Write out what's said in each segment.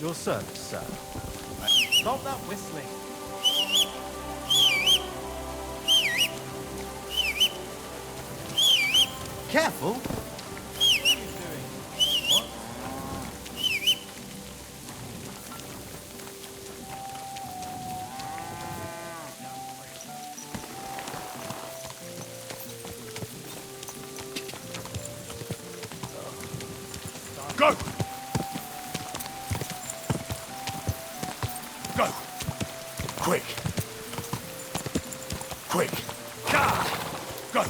Your service, sir. Stop that whistling. Careful! What are you doing? What? Go! Go! Quick! Quick! Go! Go!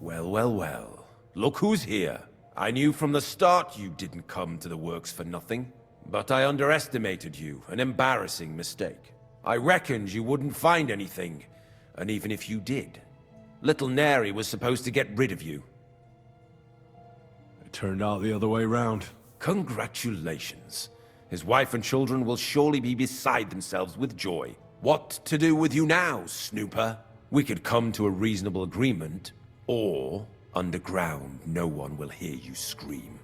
Well, well, well. Look who's here. I knew from the start you didn't come to the works for nothing. But I underestimated you, an embarrassing mistake. I reckoned you wouldn't find anything, and even if you did, little Neri was supposed to get rid of you. It turned out the other way round. Congratulations. His wife and children will surely be beside themselves with joy. What to do with you now, snooper? We could come to a reasonable agreement, or underground, no one will hear you scream.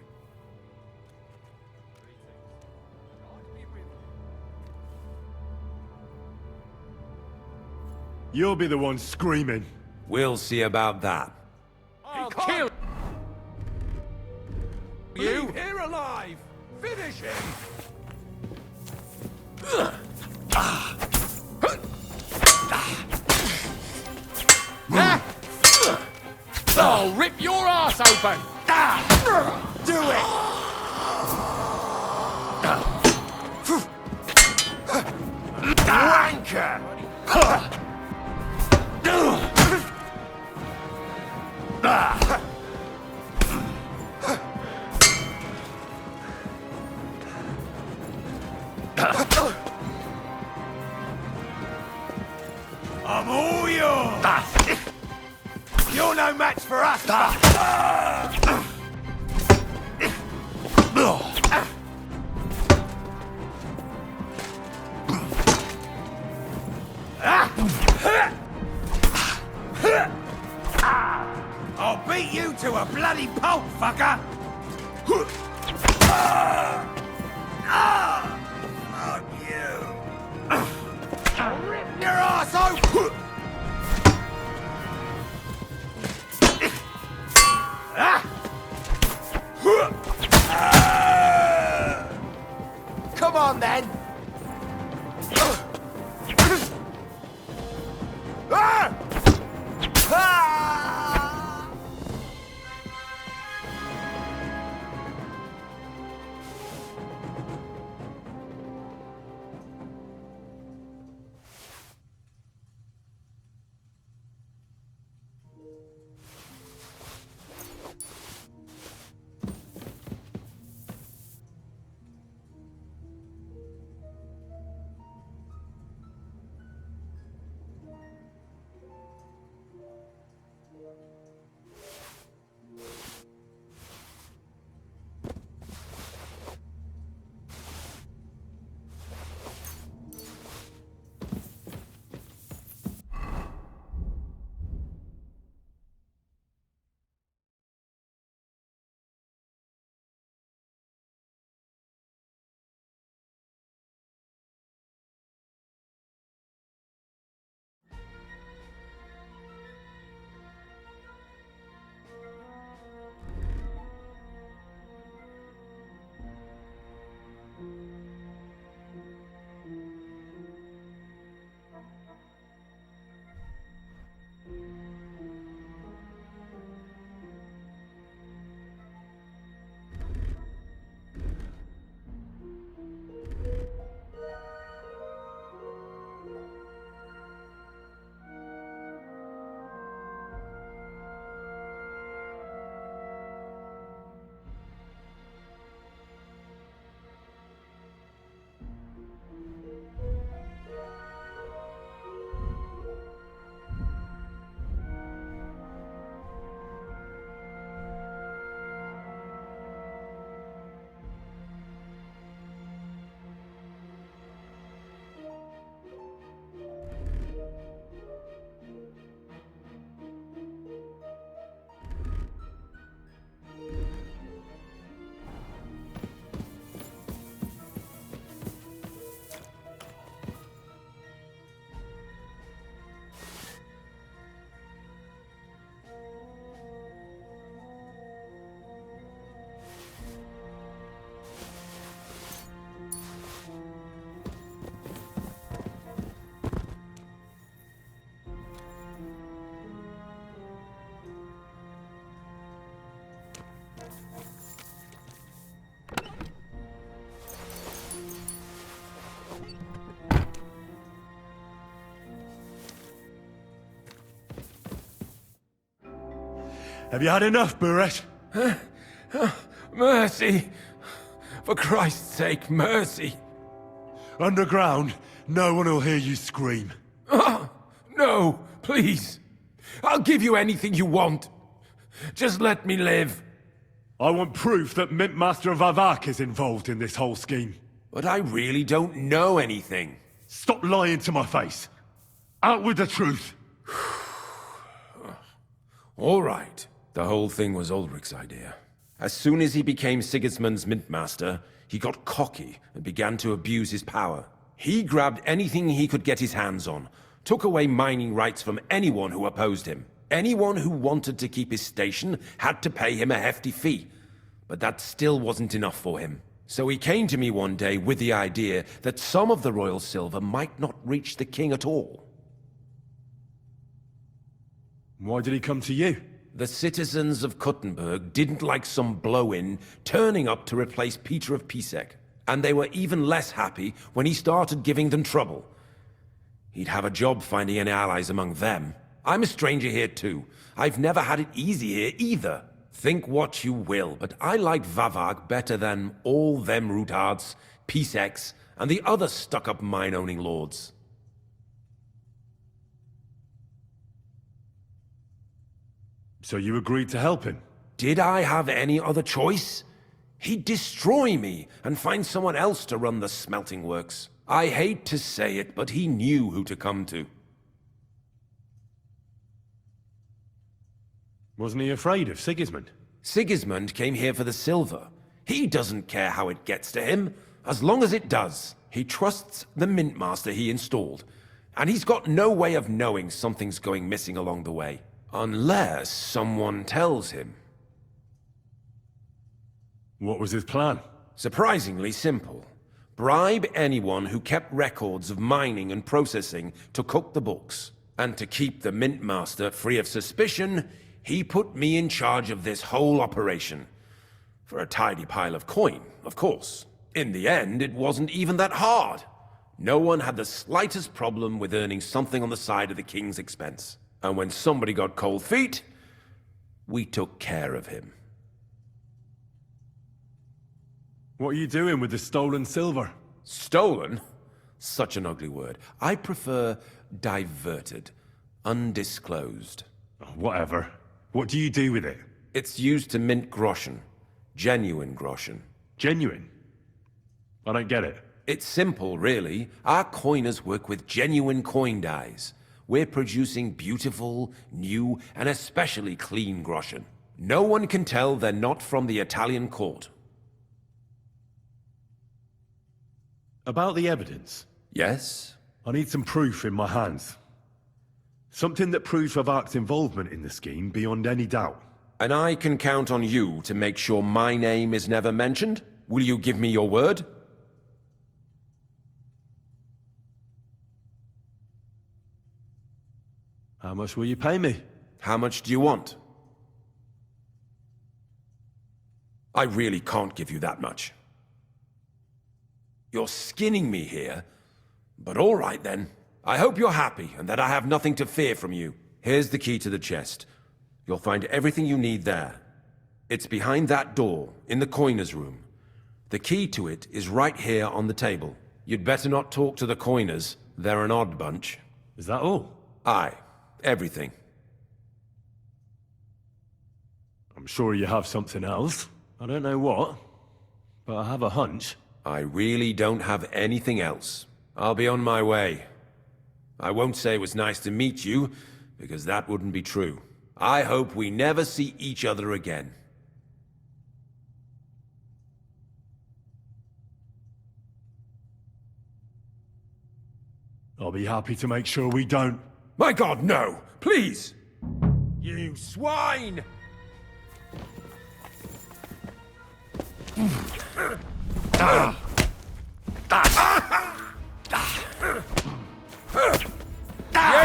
You'll be the one screaming. We'll see about that. I'll kill you! Leave here alive! Finish him! I'll rip your ass open! Do it! Wanker! I'm all yours! You're no match for us! I'll beat you to a bloody pulp, fucker! Fuck you! I'll rip your ass open! on then! Ah! Ah! Have you had enough, Buret? Mercy! For Christ's sake, mercy! Underground, no one will hear you scream. No, please! I'll give you anything you want. Just let me live. I want proof that Mint Master Vavak is involved in this whole scheme. But I really don't know anything. Stop lying to my face. Out with the truth. All right. The whole thing was Ulrich's idea. As soon as he became Sigismund's Mint Master, he got cocky and began to abuse his power. He grabbed anything he could get his hands on, took away mining rights from anyone who opposed him. Anyone who wanted to keep his station had to pay him a hefty fee. But that still wasn't enough for him. So he came to me one day with the idea that some of the royal silver might not reach the king at all. Why did he come to you? The citizens of Kuttenberg didn't like some blow-in turning up to replace Peter of Pisek, and they were even less happy when he started giving them trouble. He'd have a job finding any allies among them. I'm a stranger here too. I've never had it easy here either. Think what you will, but I like Vavag better than all them Rutards, Piseks, and the other stuck-up mine-owning lords. So you agreed to help him? Did I have any other choice? He'd destroy me and find someone else to run the smelting works. I hate to say it, but he knew who to come to. Wasn't he afraid of Sigismund? Sigismund came here for the silver. He doesn't care how it gets to him, as long as it does. He trusts the Mint Master he installed, and he's got no way of knowing something's going missing along the way. Unless someone tells him. What was his plan? Surprisingly simple. Bribe anyone who kept records of mining and processing to cook the books. And to keep the Mint Master free of suspicion, he put me in charge of this whole operation. For a tidy pile of coin, of course. In the end, it wasn't even that hard. No one had the slightest problem with earning something on the side of the king's expense. And when somebody got cold feet, we took care of him. What are you doing with the stolen silver? Stolen? Such an ugly word. I prefer diverted, undisclosed. Oh, whatever. What do you do with it? It's used to mint groschen. Genuine groschen. Genuine? I don't get it. It's simple, really. Our coiners work with genuine coin dyes. We're producing beautiful, new, and especially clean groschen. No one can tell they're not from the Italian court. About the evidence. Yes? I need some proof in my hands. Something that proves Vavark's involvement in the scheme beyond any doubt. And I can count on you to make sure my name is never mentioned? Will you give me your word? How much will you pay me? How much do you want? I really can't give you that much. You're skinning me here, but all right then. I hope you're happy and that I have nothing to fear from you. Here's the key to the chest. You'll find everything you need there. It's behind that door, in the coiner's room. The key to it is right here on the table. You'd better not talk to the coiners. They're an odd bunch. Is that all? Aye, everything. I'm sure you have something else. I don't know what, but I have a hunch. I really don't have anything else. I'll be on my way. I won't say it was nice to meet you, because that wouldn't be true. I hope we never see each other again. I'll be happy to make sure we don't. My God, no! Please! You swine!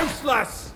Useless!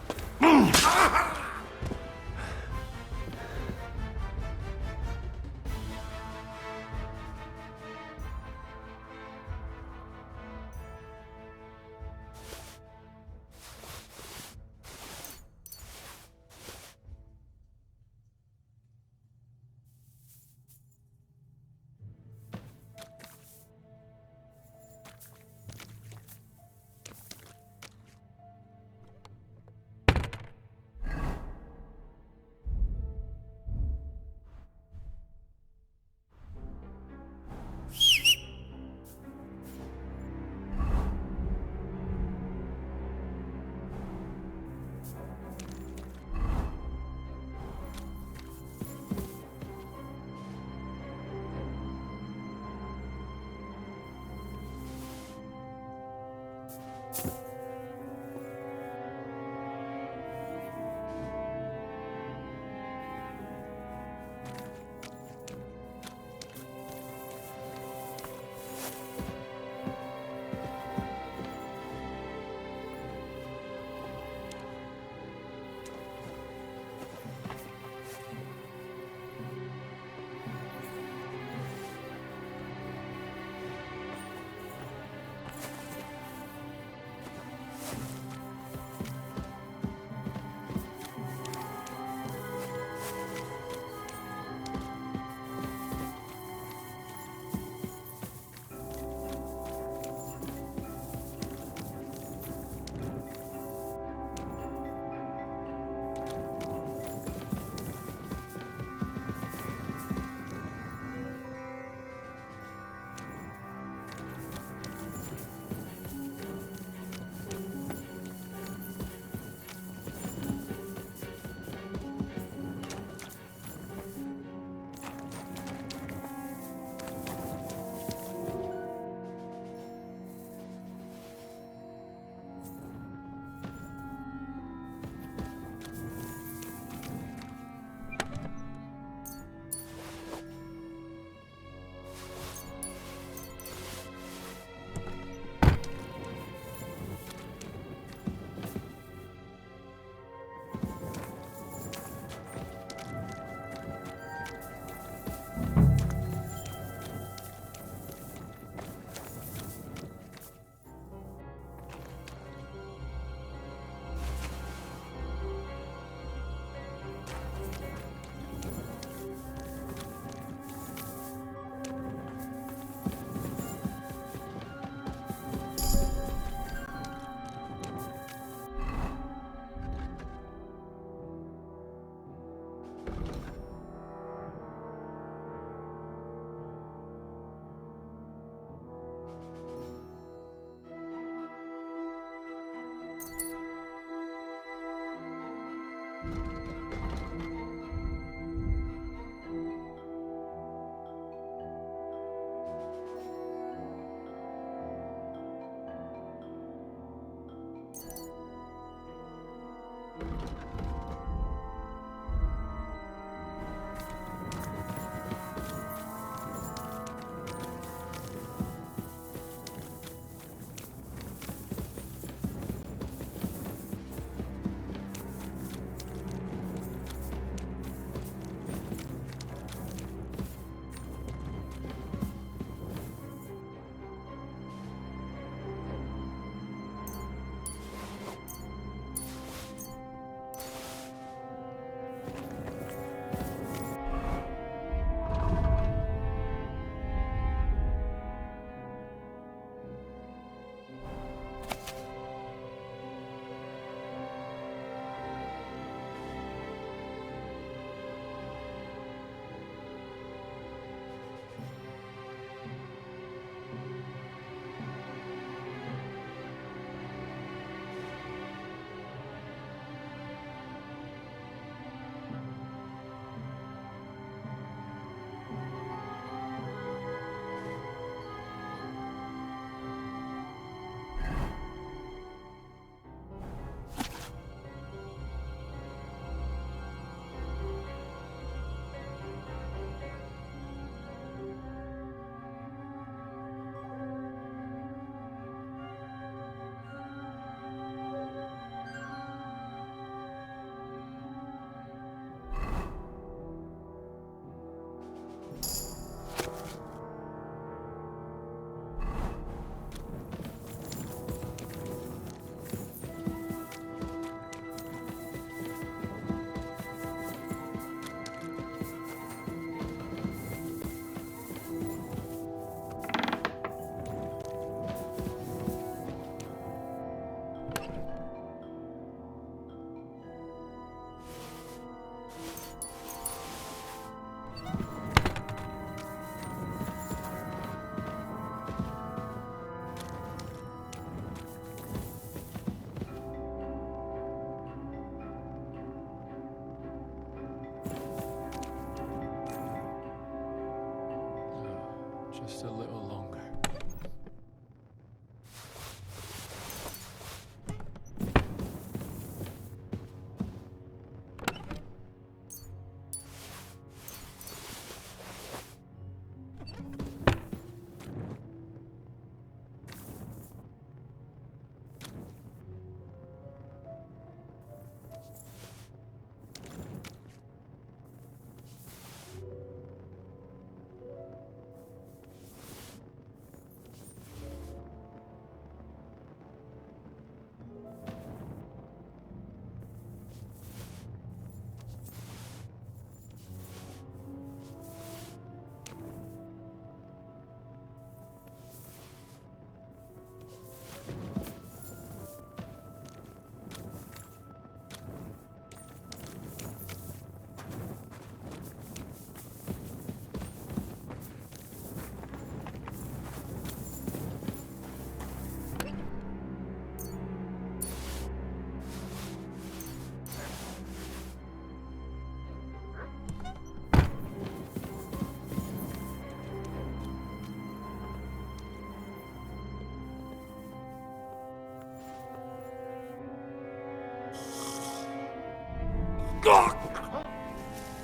Just a little longer.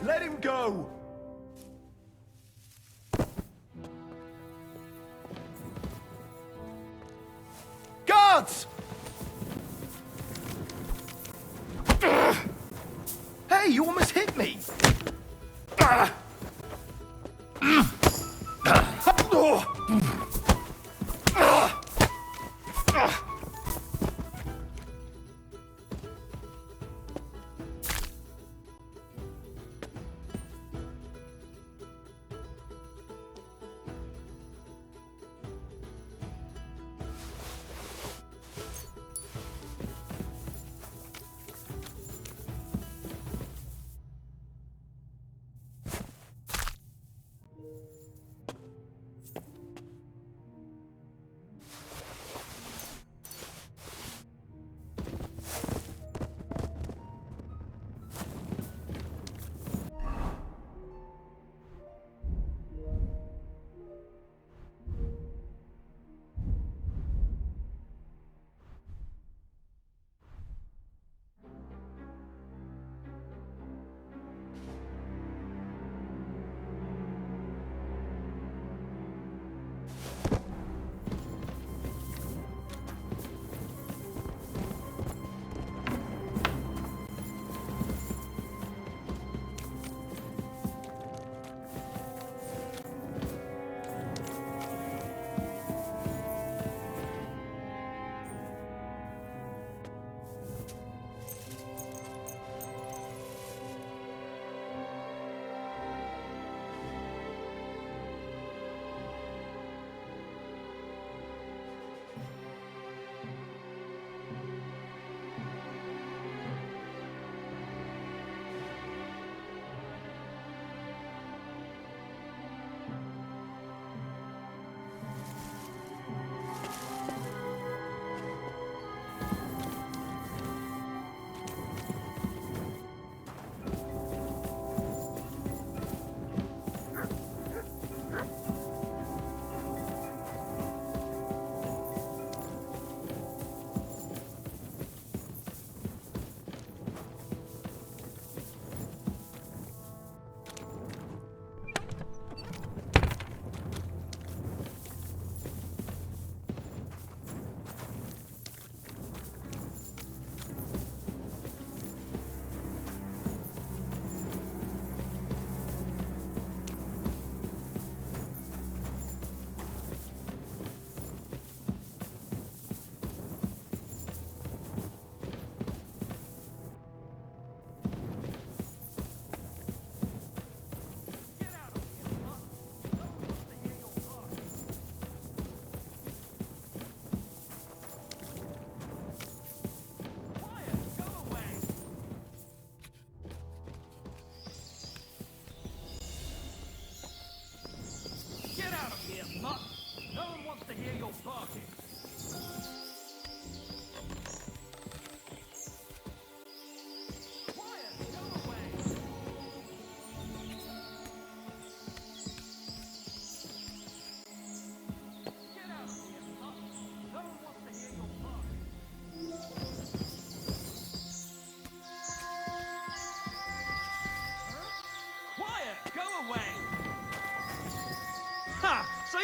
Let him go! Guards! Hey, you almost hit me!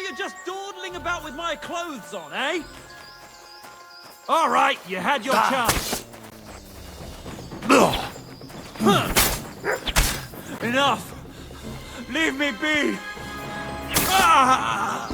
you just dawdling about with my clothes on, eh? All right, you had your chance. Enough! Leave me be! Ah!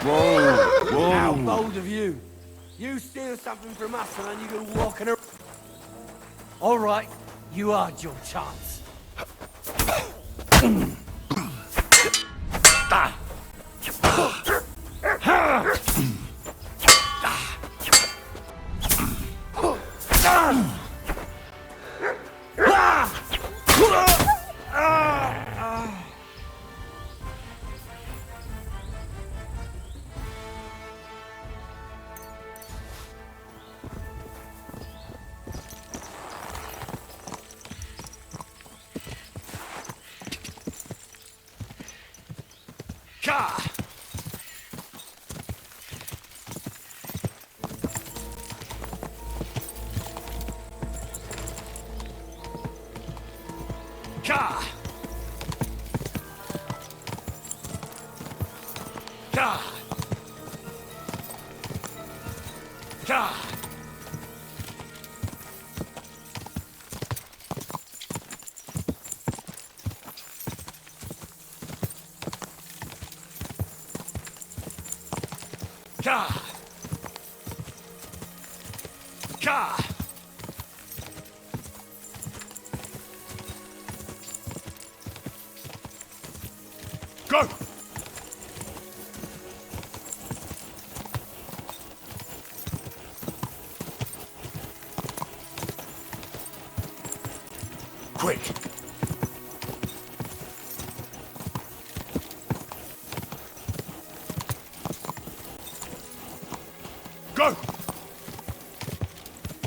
Whoa! How bold of you! You steal something from us and then you go walking around. All right, you had your chance. Go! Quick! Go!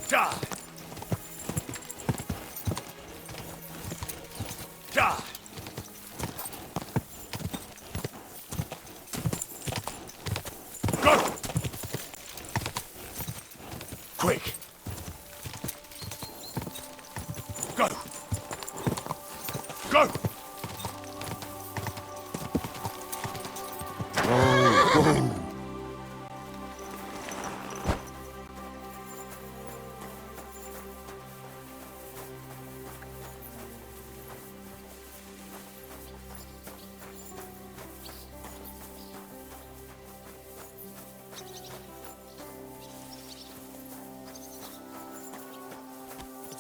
Die! Die! Go! Quick! Go! Go!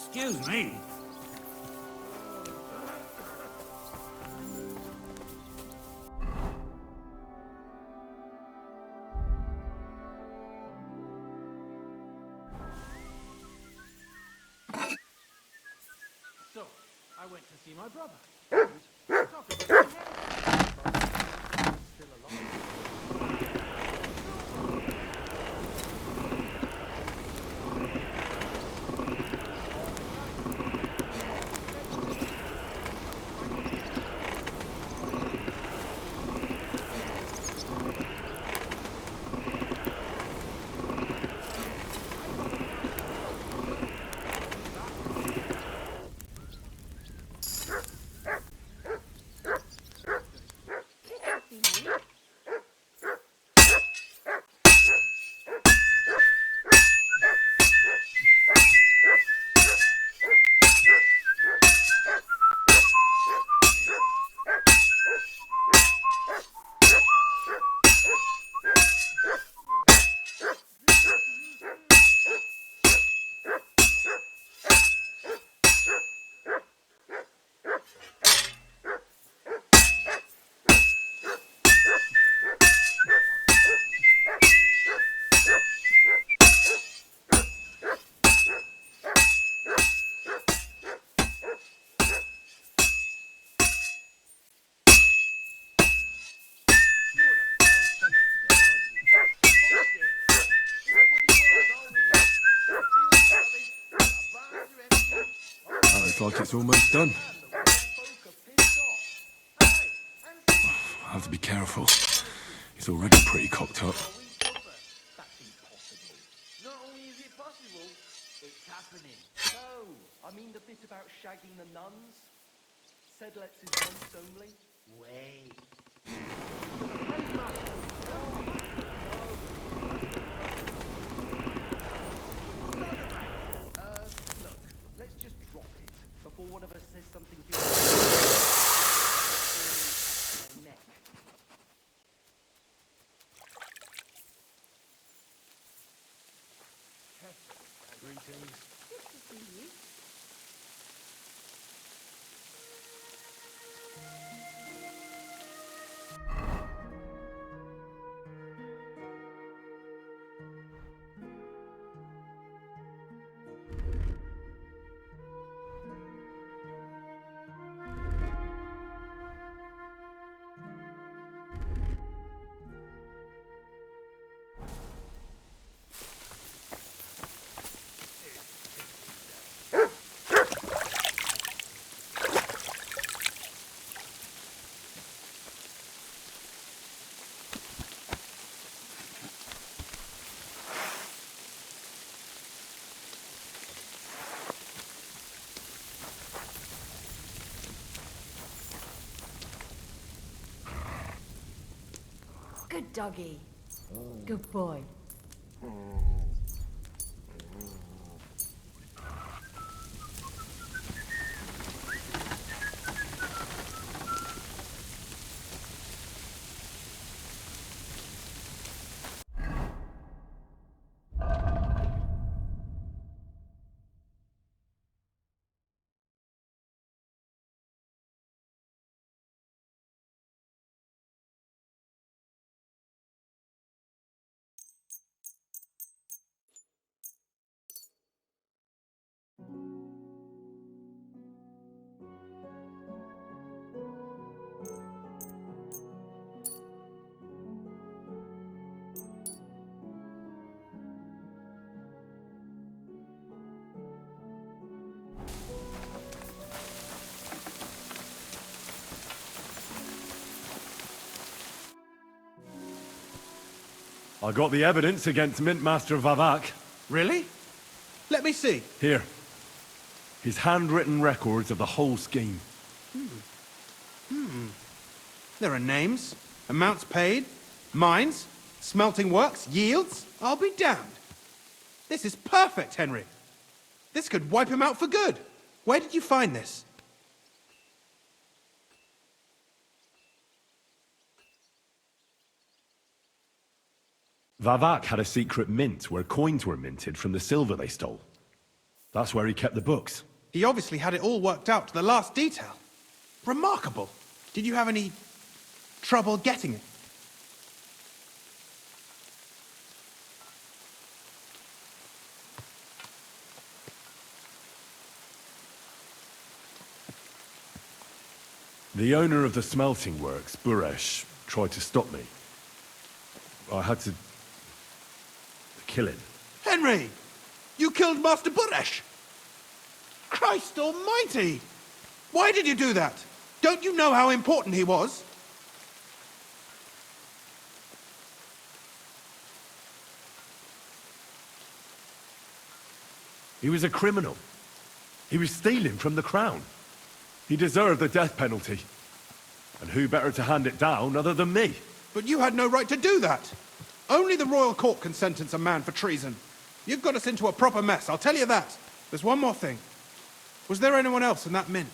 Excuse me. So, I went to see my brother. Talking about still alive. Looks like it's almost done. I'll have to be careful. It's already pretty cocked up. That's impossible. Not only is it possible, it's happening. No, I mean the bit about shagging the nuns. Said lets his monks only. Wait. Look, let's just drop it before one of us says something to your neck. Greetings. Good doggy. Good boy. I got the evidence against Mintmaster Vavak. Really? Let me see. Here. His handwritten records of the whole scheme. There are names, amounts paid, mines, smelting works, yields. I'll be damned. This is perfect, Henry. This could wipe him out for good. Where did you find this? Vavak had a secret mint where coins were minted from the silver they stole. That's where he kept the books. He obviously had it all worked out to the last detail. Remarkable. Did you have any trouble getting it? The owner of the smelting works, Buresh, tried to stop me. I had to kill him. Henry! You killed Master Buresh! Christ almighty! Why did you do that? Don't you know how important he was? He was a criminal. He was stealing from the crown. He deserved the death penalty. And who better to hand it down other than me? But you had no right to do that. Only the royal court can sentence a man for treason. You've got us into a proper mess, I'll tell you that. There's one more thing. Was there anyone else in that mint?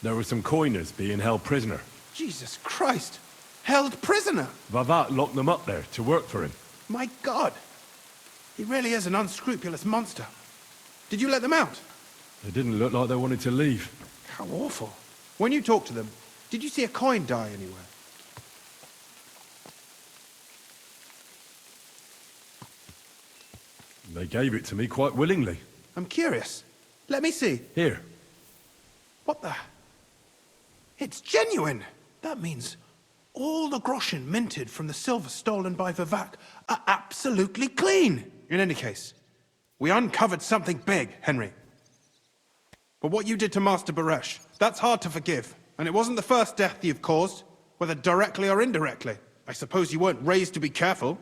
There were some coiners being held prisoner. Jesus Christ! Held prisoner! Vavak locked them up there to work for him. My God! He really is an unscrupulous monster. Did you let them out? They didn't look like they wanted to leave. How awful. When you talked to them, did you see a coin die anywhere? They gave it to me quite willingly. I'm curious. Let me see. Here. What the? It's genuine! That means all the groschen minted from the silver stolen by Vivak are absolutely clean! In any case, we uncovered something big, Henry. But what you did to Master Baresh, that's hard to forgive. And it wasn't the first death you've caused, whether directly or indirectly. I suppose you weren't raised to be careful.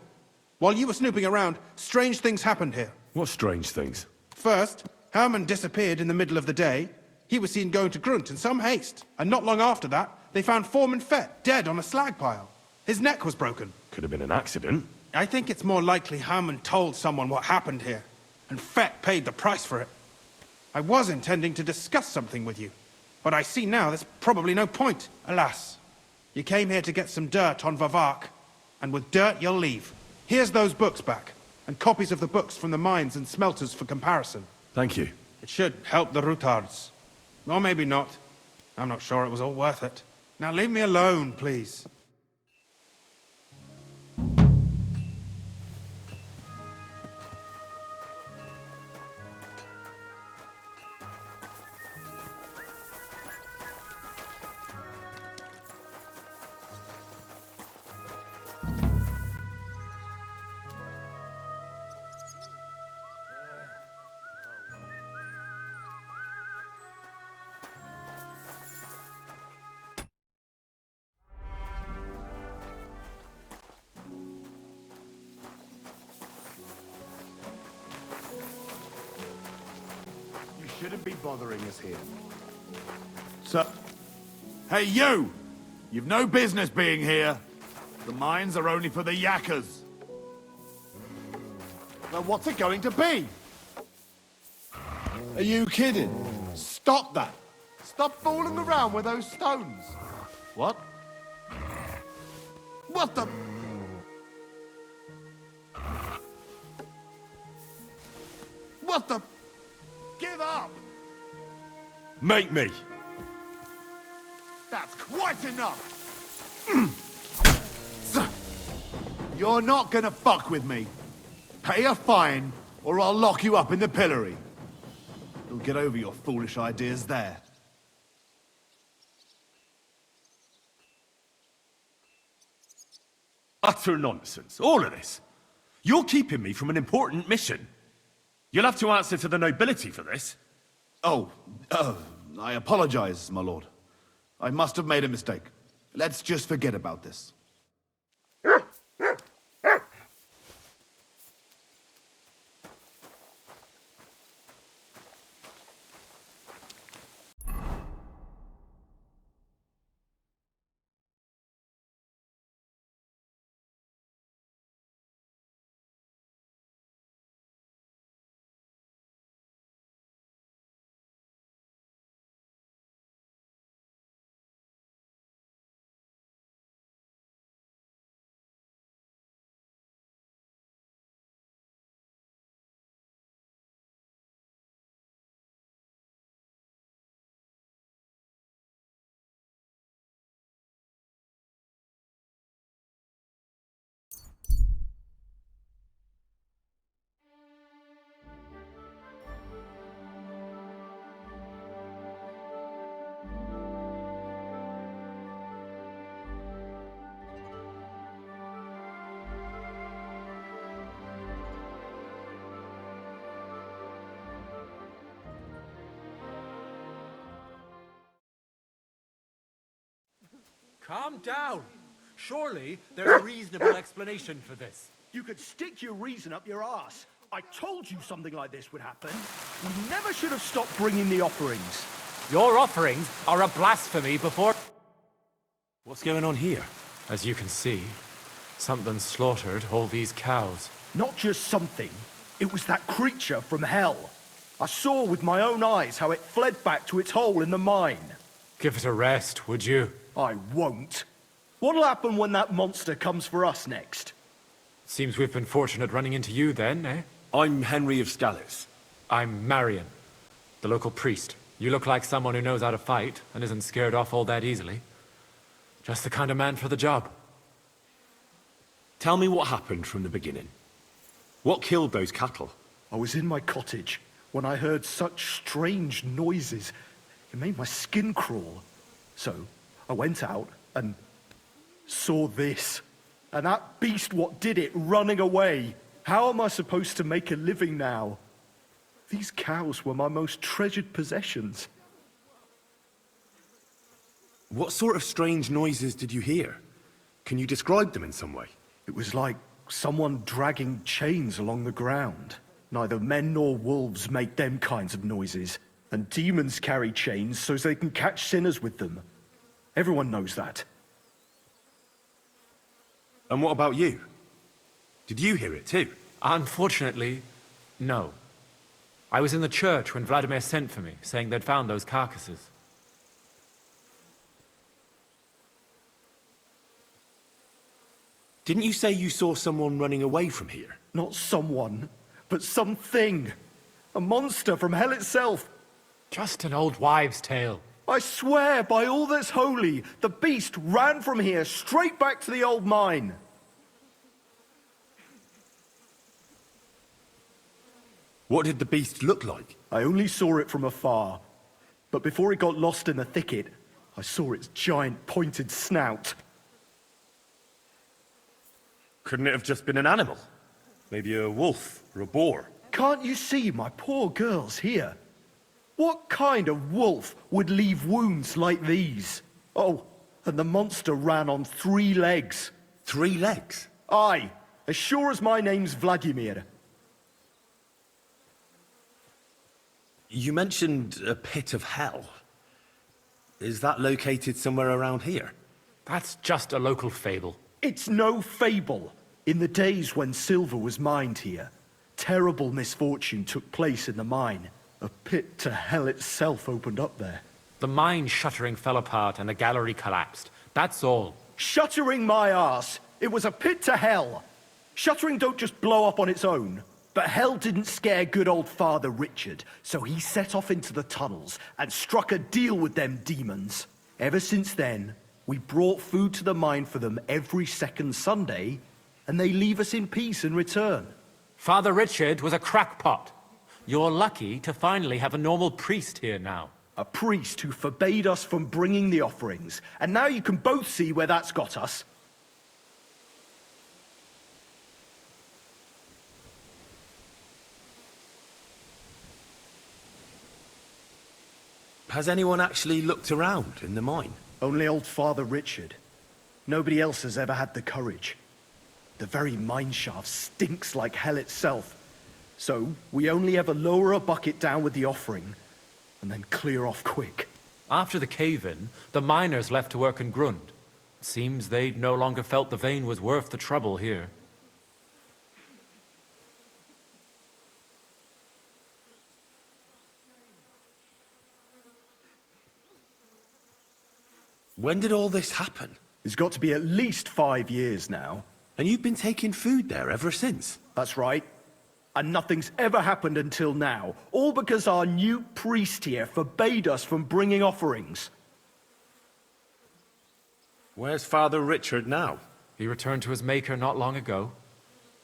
While you were snooping around, strange things happened here. What strange things? First, Herman disappeared in the middle of the day. He was seen going to Grunt in some haste. And not long after that, they found Foreman Fett dead on a slag pile. His neck was broken. Could have been an accident. I think it's more likely Herman told someone what happened here, and Fett paid the price for it. I was intending to discuss something with you, but I see now there's probably no point. Alas, you came here to get some dirt on Vavark, and with dirt you'll leave. Here's those books back, and copies of the books from the mines and smelters for comparison. Thank you. It should help the Rutards. Or maybe not. I'm not sure it was all worth it. Now leave me alone, please. You shouldn't be bothering us here. So, hey you! You've no business being here. The mines are only for the yakkers. Well, what's it going to be? Are you kidding? Stop that! Stop fooling around with those stones! What? What the... What the... Give up! Make me. That's quite enough! You're not gonna fuck with me. Pay a fine, or I'll lock you up in the pillory. You'll get over your foolish ideas there. Utter nonsense. All of this. You're keeping me from an important mission. You'll have to answer to the nobility for this. I apologize, my lord. I must have made a mistake. Let's just forget about this. Calm down. Surely there's a reasonable explanation for this. You could stick your reason up your ass. I told you something like this would happen. We never should have stopped bringing the offerings. Your offerings are a blasphemy before... What's going on here? As you can see, something slaughtered all these cows. Not just something. It was that creature from hell. I saw with my own eyes how it fled back to its hole in the mine. Give it a rest, would you? I won't. What'll happen when that monster comes for us next? Seems we've been fortunate running into you then, eh? I'm Henry of Scalitz. I'm Marion, the local priest. You look like someone who knows how to fight and isn't scared off all that easily. Just the kind of man for the job. Tell me what happened from the beginning. What killed those cattle? I was in my cottage when I heard such strange noises. It made my skin crawl. So I went out and saw this. And that beast what did it running away. How am I supposed to make a living now? These cows were my most treasured possessions. What sort of strange noises did you hear? Can you describe them in some way? It was like someone dragging chains along the ground. Neither men nor wolves make them kinds of noises. And demons carry chains so they can catch sinners with them. Everyone knows that. And what about you? Did you hear it too? Unfortunately, no. I was in the church when Vladimir sent for me, saying they'd found those carcasses. Didn't you say you saw someone running away from here? Not someone, but something. A monster from hell itself. Just an old wives' tale. I swear by all that's holy, the beast ran from here straight back to the old mine. What did the beast look like? I only saw it from afar. But before it got lost in the thicket, I saw its giant pointed snout. Couldn't it have just been an animal? Maybe a wolf or a boar? Can't you see my poor girls here? What kind of wolf would leave wounds like these? Oh, and the monster ran on 3 legs. 3 legs? Aye, as sure as my name's Vladimir. You mentioned a pit of hell. Is that located somewhere around here? That's just a local fable. It's no fable. In the days when silver was mined here, terrible misfortune took place in the mine. A pit to hell itself opened up there. The mine shuttering fell apart and the gallery collapsed. That's all. Shuttering my arse! It was a pit to hell! Shuttering don't just blow up on its own. But hell didn't scare good old Father Richard, so he set off into the tunnels and struck a deal with them demons. Ever since then, we brought food to the mine for them every second Sunday, and they leave us in peace in return. Father Richard was a crackpot. You're lucky to finally have a normal priest here now. A priest who forbade us from bringing the offerings, and now you can both see where that's got us. Has anyone actually looked around in the mine? Only old Father Richard. Nobody else has ever had the courage. The very mine shaft stinks like hell itself. So, we only ever lower a bucket down with the offering, and then clear off quick. After the cave-in, the miners left to work in Grund. Seems they no longer felt the vein was worth the trouble here. When did all this happen? It's got to be at least 5 years now. And you've been taking food there ever since? That's right. And nothing's ever happened until now. All because our new priest here forbade us from bringing offerings. Where's Father Richard now? He returned to his maker not long ago.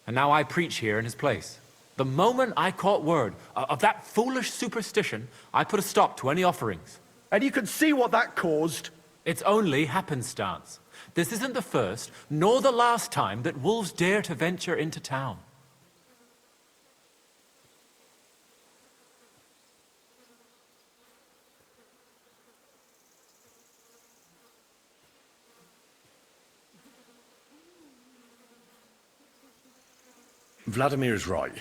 And now I preach here in his place. The moment I caught word of that foolish superstition, I put a stop to any offerings. And you can see what that caused. It's only happenstance. This isn't the first, nor the last time that wolves dare to venture into town. Vladimir's right.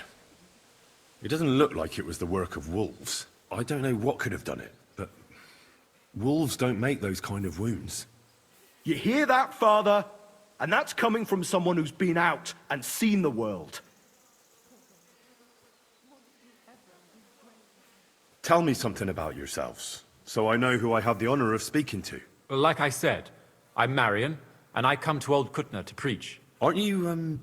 It doesn't look like it was the work of wolves. I don't know what could have done it, but wolves don't make those kind of wounds. You hear that, Father? And that's coming from someone who's been out and seen the world. Tell me something about yourselves, so I know who I have the honor of speaking to. Well, like I said, I'm Marion, and I come to Old Kutna to preach. Aren't you,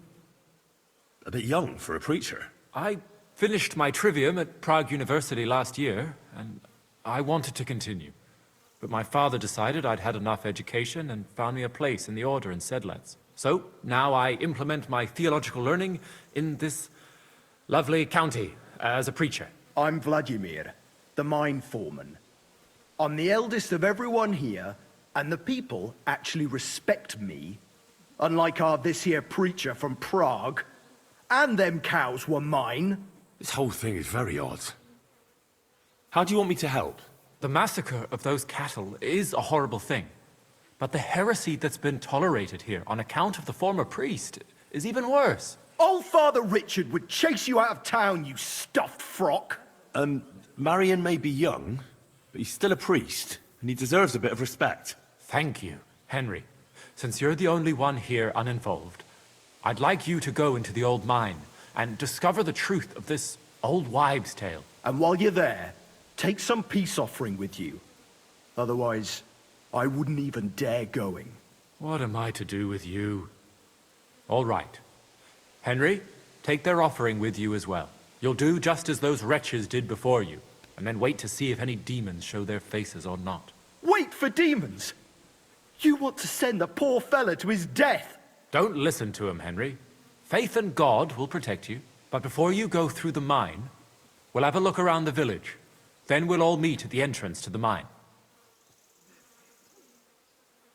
a bit young for a preacher? I finished my trivium at Prague University last year, and I wanted to continue. But my father decided I'd had enough education and found me a place in the order in Sedlec. So now I implement my theological learning in this lovely county as a preacher. I'm Vladimir, the mine foreman. I'm the eldest of everyone here, and the people actually respect me. Unlike our this here preacher from Prague. And them cows were mine. This whole thing is very odd. How do you want me to help? The massacre of those cattle is a horrible thing. But the heresy that's been tolerated here on account of the former priest is even worse. Old Father Richard would chase you out of town, you stuffed frock. Marion may be young, but he's still a priest, and he deserves a bit of respect. Thank you, Henry. Since you're the only one here uninvolved, I'd like you to go into the old mine and discover the truth of this old wives' tale. And while you're there, take some peace offering with you. Otherwise, I wouldn't even dare going. What am I to do with you? All right. Henry, take their offering with you as well. You'll do just as those wretches did before you, and then wait to see if any demons show their faces or not. Wait for demons? You want to send the poor fella to his death? Don't listen to him, Henry. Faith in God will protect you. But before you go through the mine, we'll have a look around the village. Then we'll all meet at the entrance to the mine.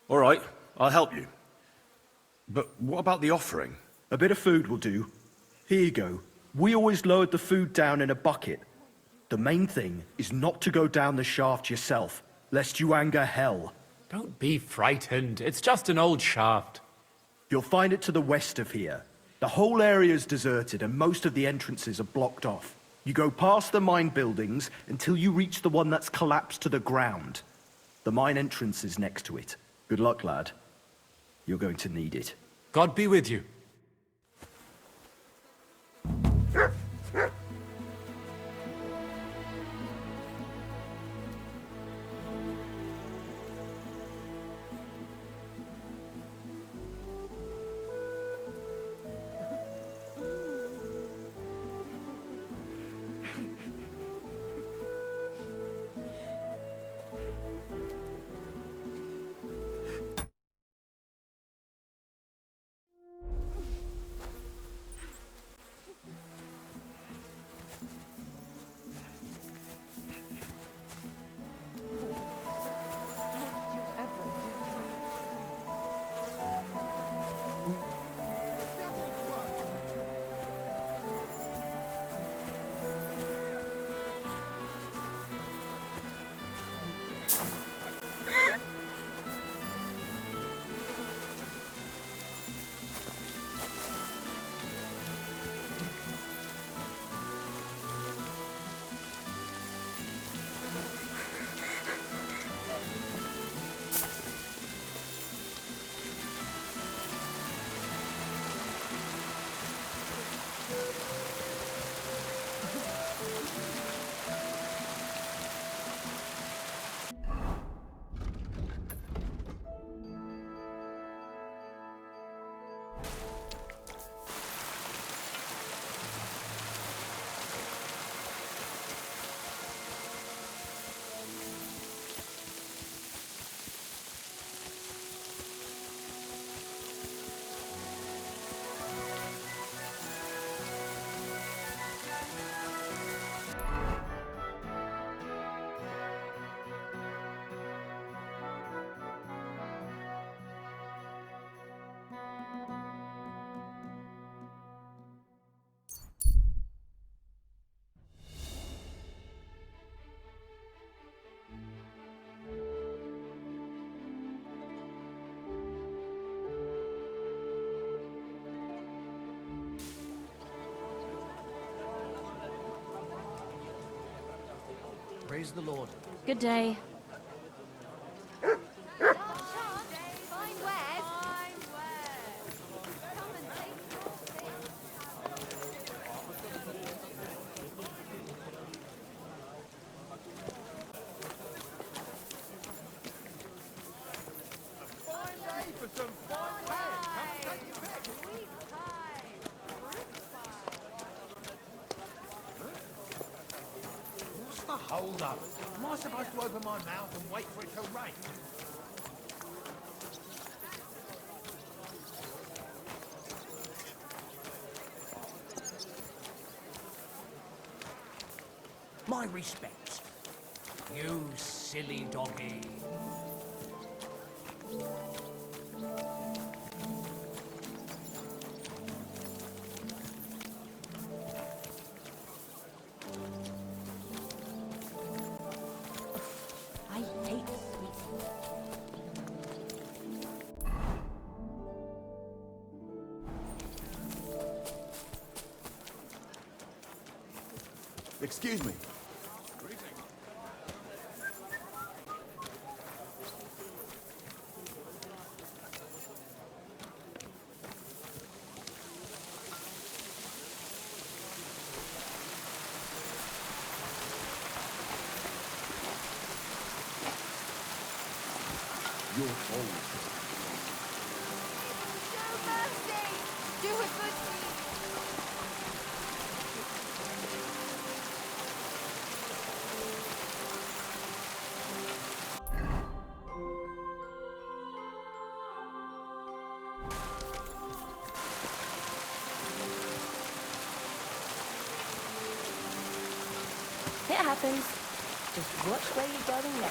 All right, I'll help you. But what about the offering? A bit of food will do. Here you go. We always lowered the food down in a bucket. The main thing is not to go down the shaft yourself, lest you anger hell. Don't be frightened. It's just an old shaft. You'll find it to the west of here. The whole area is deserted and most of the entrances are blocked off. You go past the mine buildings until you reach the one that's collapsed to the ground. The mine entrance is next to it. Good luck, lad. You're going to need it. God be with you. Praise the Lord. Good day. Hold up. Am I supposed to open my mouth and wait for it to rain? My respects. You silly doggy. Excuse me. You're old. No mercy! Do a good deed! It happens. Just watch where you're going next.